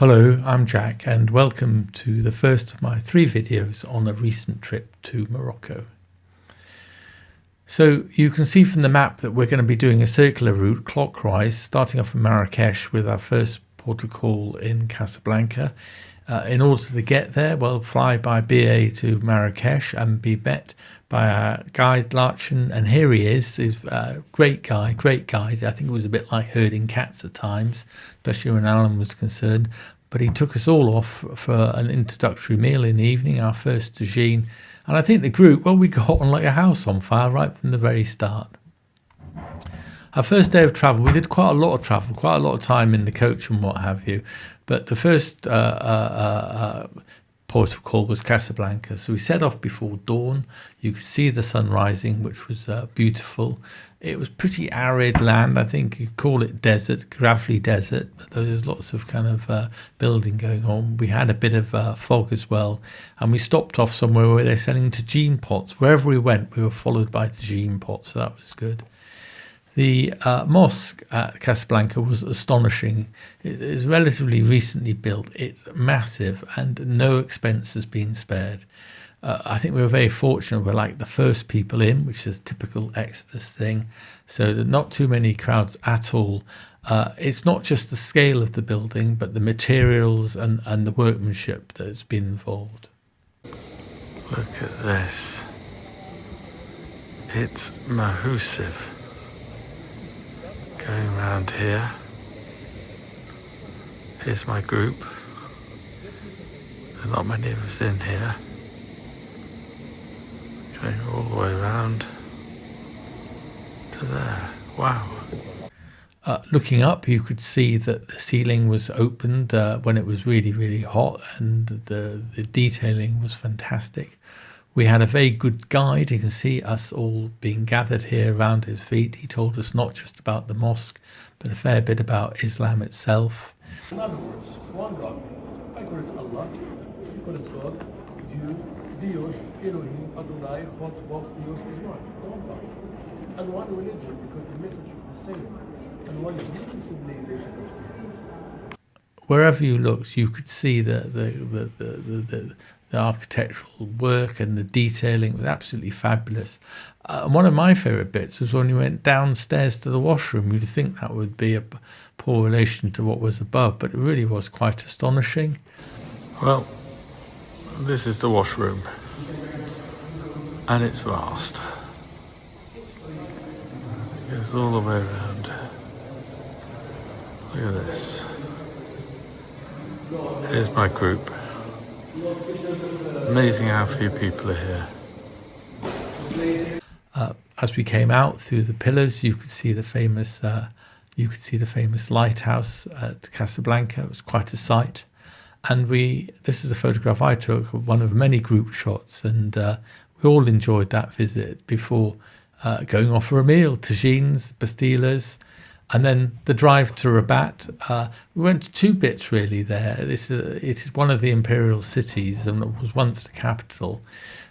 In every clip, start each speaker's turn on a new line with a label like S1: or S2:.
S1: Hello, I'm Jack and welcome to the first of my 3 videos on a recent trip to Morocco. So you can see from the map that we're going to be doing a circular route clockwise, starting off in Marrakesh with our first port of call in Casablanca. In order to get there, we'll fly by BA to Marrakesh and be met by our guide Larchin, and here he is. He's a great guide. I think it was a bit like herding cats at times, especially when Alan was concerned. But he took us all off for an introductory meal in the evening, our first tagine. And I think the group, well, we got on like a house on fire right from the very start. Our first day of travel, we did quite a lot of time in the coach and what have you. But the first port of call was Casablanca. So we set off before dawn. You could see the sun rising, which was beautiful. It was pretty arid land. I think you'd call it desert, gravelly desert. But there's lots of kind of building going on. We had a bit of fog as well. And we stopped off somewhere where they're selling tagine pots. Wherever we went, we were followed by tagine pots. So that was good. The mosque at Casablanca was astonishing. It is relatively recently built. It's massive and no expense has been spared. I think we were very fortunate. We're like the first people in, which is a typical Exodus thing. So there are not too many crowds at all. It's not just the scale of the building, but the materials and the workmanship that's been involved. Look at this. It's massive. Going around here. Here's my group. There are not many of us in here. Going all the way around to there. Wow. Looking up, you could see that the ceiling was opened when it was really hot, and the detailing was fantastic. We had a very good guide. You can see us all being gathered here around his feet. He told us not just about the mosque, but a fair bit about Islam itself.
S2: In other words, one God. I call it Allah, you call it God, Dios, Elohim, Adonai, God, both Dios is one God. And one religion, because the message is the same. And one human civilization.
S1: Wherever you looked, you could see the architectural work and the detailing was absolutely fabulous. One of my favourite bits was when you went downstairs to the washroom. You'd think that would be a poor relation to what was above, but it really was quite astonishing. Well, this is the washroom, and it's vast. It goes all the way around. Look at this. Here's my group. Amazing how few people are here. As we came out through the pillars, you could see the famous lighthouse at Casablanca. It was quite a sight. And this is a photograph I took of one of many group shots, and we all enjoyed that visit before going off for a meal, tagines, pastillas. And then the drive to Rabat, we went to 2 bits really there. It is one of the imperial cities and it was once the capital.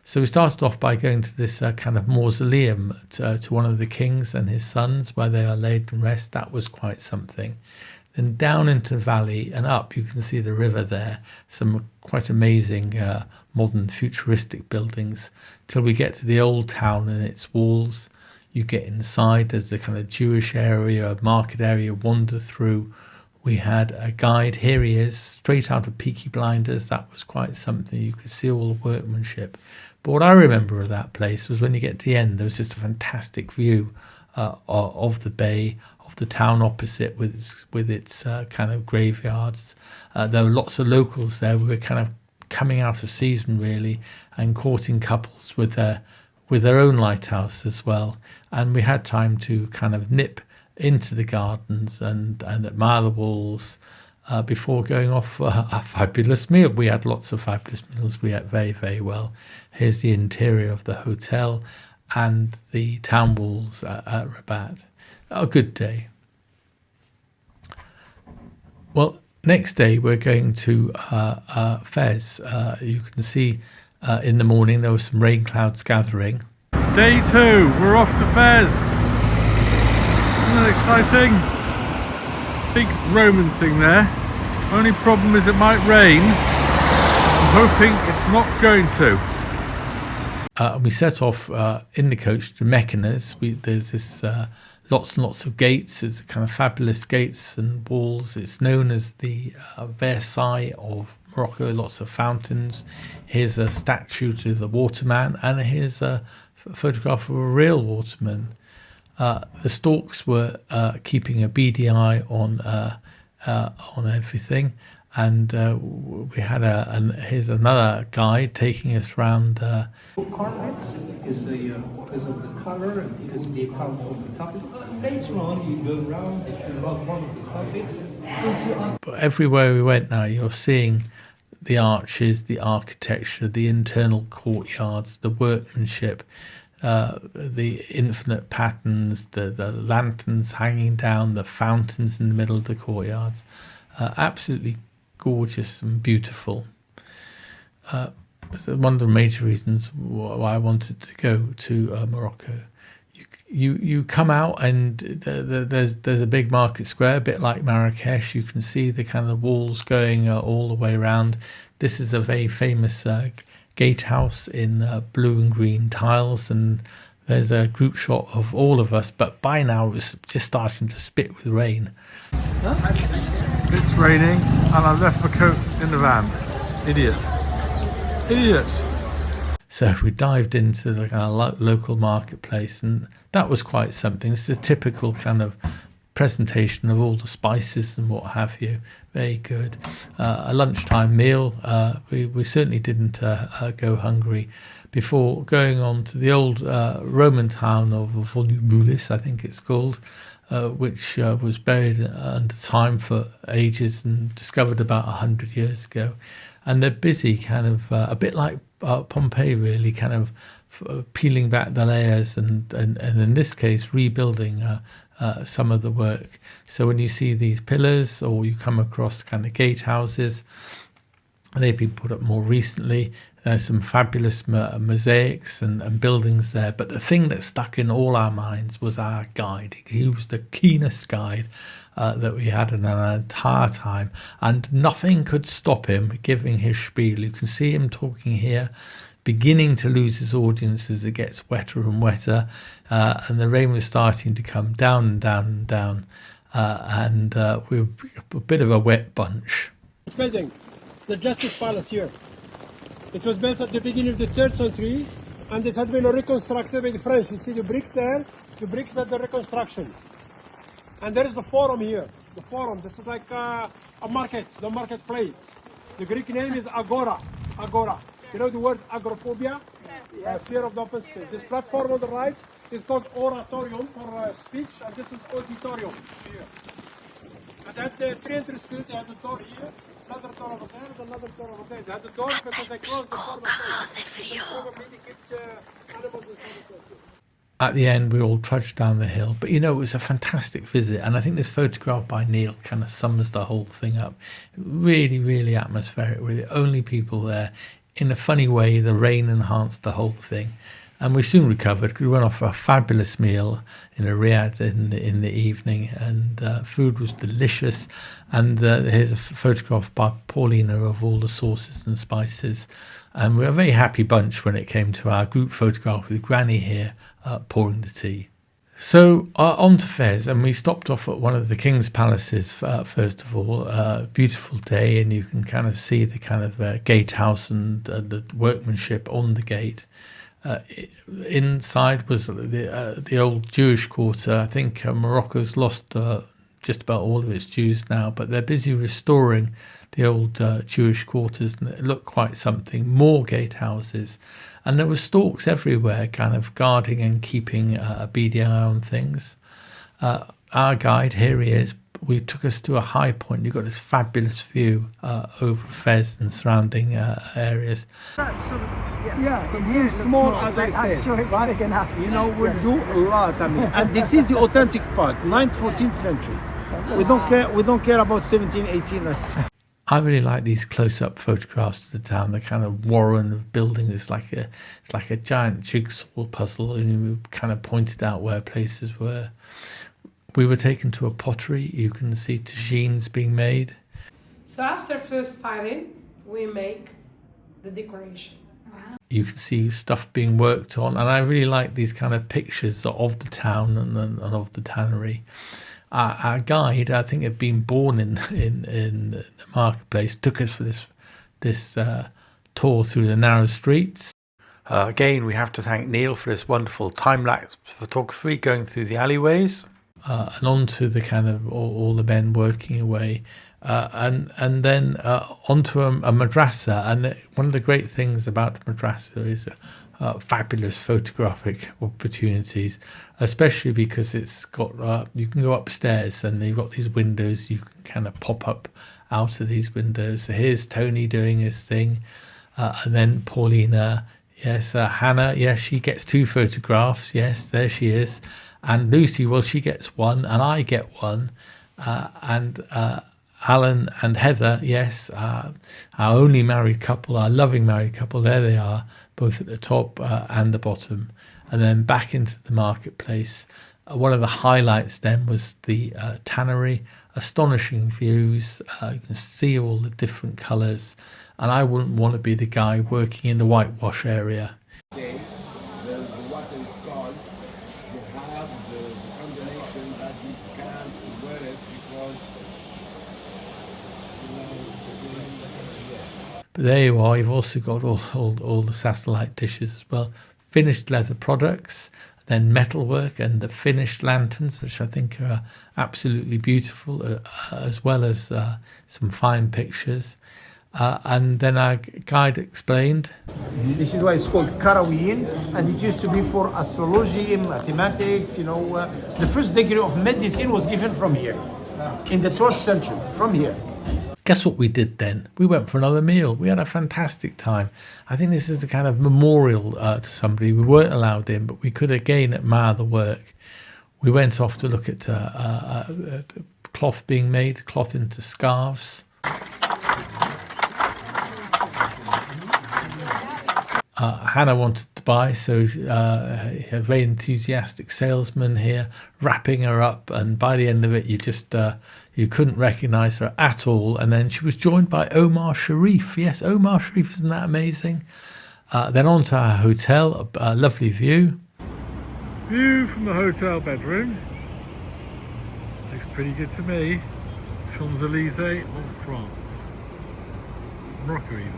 S1: So we started off by going to this kind of mausoleum to one of the kings and his sons where they are laid to rest. That was quite something. Then down into the valley and up, you can see the river there. Some quite amazing modern futuristic buildings till we get to the old town and its walls. You get inside, there's the kind of Jewish area, market area, wander through. We had a guide, here he is, straight out of Peaky Blinders. That was quite something. You could see all the workmanship. But what I remember of that place was when you get to the end, there was just a fantastic view of the bay, of the town opposite with its kind of graveyards. There were lots of locals there. We were kind of coming out of season really and courting couples with their own lighthouse as well, and we had time to kind of nip into the gardens and admire the walls before going off for a fabulous meal. We had lots of fabulous meals. We ate very well. Here's the interior of the hotel and the town walls at Rabat. A good day. Well, next day we're going to Fez. You can see in the morning there were some rain clouds gathering. Day 2, we're off to Fez. Isn't that exciting? Big Roman thing there.
S2: Only problem is it might rain. I'm hoping it's not going to.
S1: We set off in the coach to Meknes. There's this lots and lots of gates. It's kind of fabulous gates and walls. It's known as the Versailles of Morocco. Lots of fountains. Here's a statue to the waterman, and here's a photograph of a real waterman. The storks were keeping a beady eye on everything, and we had here's another guide taking us round.
S3: Carpets because of the color and because they come from the topic. Later on, you go around if you love one of the carpets.
S1: But everywhere we went now, you're seeing the arches, the architecture, the internal courtyards, the workmanship, the infinite patterns, the lanterns hanging down, the fountains in the middle of the courtyards. Absolutely gorgeous and beautiful. One of the major reasons why I wanted to go to Morocco. You come out and there's a big market square, a bit like Marrakesh. You can see the kind of walls going all the way around. This is a very famous gatehouse in blue and green tiles, and there's a group shot of all of us, but by now it was just starting to spit with rain.
S2: It's raining and I've left my coat in the van. Idiots.
S1: So we dived into the kind of local marketplace, and that was quite something. This is a typical kind of presentation of all the spices and what have you. Very good. A lunchtime meal. We certainly didn't go hungry before going on to the old Roman town of Volubilis, I think it's called, which was buried under time for ages and discovered about 100 years ago. And they're busy, kind of a bit like Pompeii, really, kind of peeling back the layers and in this case rebuilding some of the work. So when you see these pillars or you come across kind of gatehouses, they've been put up more recently. There's some fabulous mosaics and buildings there. But the thing that stuck in all our minds was our guide. He was the keenest guide that we had in our entire time, and nothing could stop him giving his spiel. You can see him talking here, beginning to lose his audience as it gets wetter and wetter, and the rain was starting to come down and down and down, and we were a bit of a wet bunch.
S4: Building, the Justice Palace here. It was built at the beginning of the 3rd century, and it had been reconstructed by the French. You see the bricks there? The bricks are the reconstruction. And there is the forum here. The forum, this is like a market, the marketplace. The Greek name is Agora. Agora. You know the word agoraphobia? Yes. Fear of the open space. This platform on the right is called oratorium for speech, and this is auditorium here. And at the 300 street, they had the door here, another door over there, and another door over there. They had the door because they closed the door. Probably they kept animals inside the door.
S1: At the end, we all trudged down the hill. But, it was a fantastic visit. And I think this photograph by Neil kind of sums the whole thing up. Really, really atmospheric. We're the only people there. In a funny way, the rain enhanced the whole thing. And we soon recovered. We went off for a fabulous meal in a riad in the evening. And food was delicious. And here's a photograph by Paulina of all the sauces and spices. And we were a very happy bunch when it came to our group photograph with Granny here pouring the tea. So on to Fez, and we stopped off at one of the king's palaces first of all. Beautiful day, and you can kind of see the kind of gatehouse and the workmanship on the gate. Inside was the old Jewish quarter. I think Morocco's lost just about all of its Jews now, but they're busy restoring the old Jewish quarters, and it looked quite something. More gatehouses, and there were storks everywhere, kind of guarding and keeping a beady eye on things. Our guide, here he is. We took us to a high point. You've got this fabulous view over Fez and surrounding areas.
S5: Yeah, it's here small as I said. I'm sure it's big enough.
S6: We'll do a lot. And this is the authentic part, 9th, 14th century. We don't care about 17, 18.
S1: I really like these close-up photographs of the town. The kind of warren of buildings. It's like a giant jigsaw puzzle, and we kind of pointed out where places were. We were taken to a pottery. You can see tagines being made.
S7: So after first firing, we make the decoration.
S1: You can see stuff being worked on, and I really like these kind of pictures of the town and of the tannery. Our guide, I think, had been born in the marketplace, took us for this tour through the narrow streets. Again, we have to thank Neil for this wonderful time-lapse photography going through the alleyways, and onto the kind of all the men working away. And then onto a madrasa, and one of the great things about the madrasa is fabulous photographic opportunities, especially because it's got you can go upstairs and you've got these windows, you can kind of pop up out of these windows. So here's Tony doing his thing, and then Paulina, yes, Hannah, yes, she gets 2 photographs, yes, there she is, and Lucy, well, she gets 1 and I get 1, and Alan and Heather, yes, our only married couple, our loving married couple, there they are, both at the top and the bottom. And then back into the marketplace. One of the highlights then was the tannery, astonishing views. You can see all the different colours, and I wouldn't want to be the guy working in the whitewash area.
S2: The water is cold. You have the combination that you can't wear it because
S1: But there you are, you've also got all the satellite dishes as well. Finished leather products, then metalwork and the finished lanterns, which I think are absolutely beautiful, as well as some fine pictures. And then our guide explained.
S6: This is why it's called Karawin, and it used to be for astrology, mathematics, the first degree of medicine was given from here, in the 12th century, from here.
S1: Guess what we did then? We went for another meal. We had a fantastic time. I think this is a kind of memorial to somebody. We weren't allowed in, but we could again admire the work. We went off to look at cloth being made, cloth into scarves. Hannah wanted to buy, so a very enthusiastic salesman here wrapping her up, and by the end of it you couldn't recognise her at all. And then she was joined by Omar Sharif. Yes, Omar Sharif, isn't that amazing? Then on to our hotel, a lovely view.
S2: view from the hotel bedroom. Looks pretty good to me. Champs-Élysées of France. Morocco even.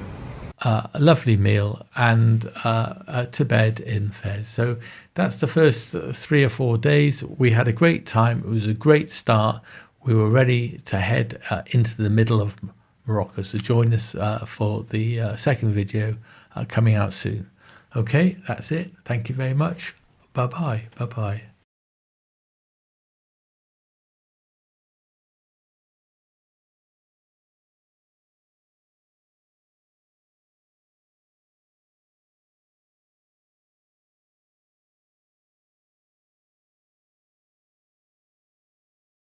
S1: A lovely meal, and to bed in Fez. So that's the first 3 or 4 days. We had a great time. It was a great start. We were ready to head into the middle of Morocco. So join us for the second video coming out soon. Okay, that's it. Thank you very much. Bye-bye. Bye-bye.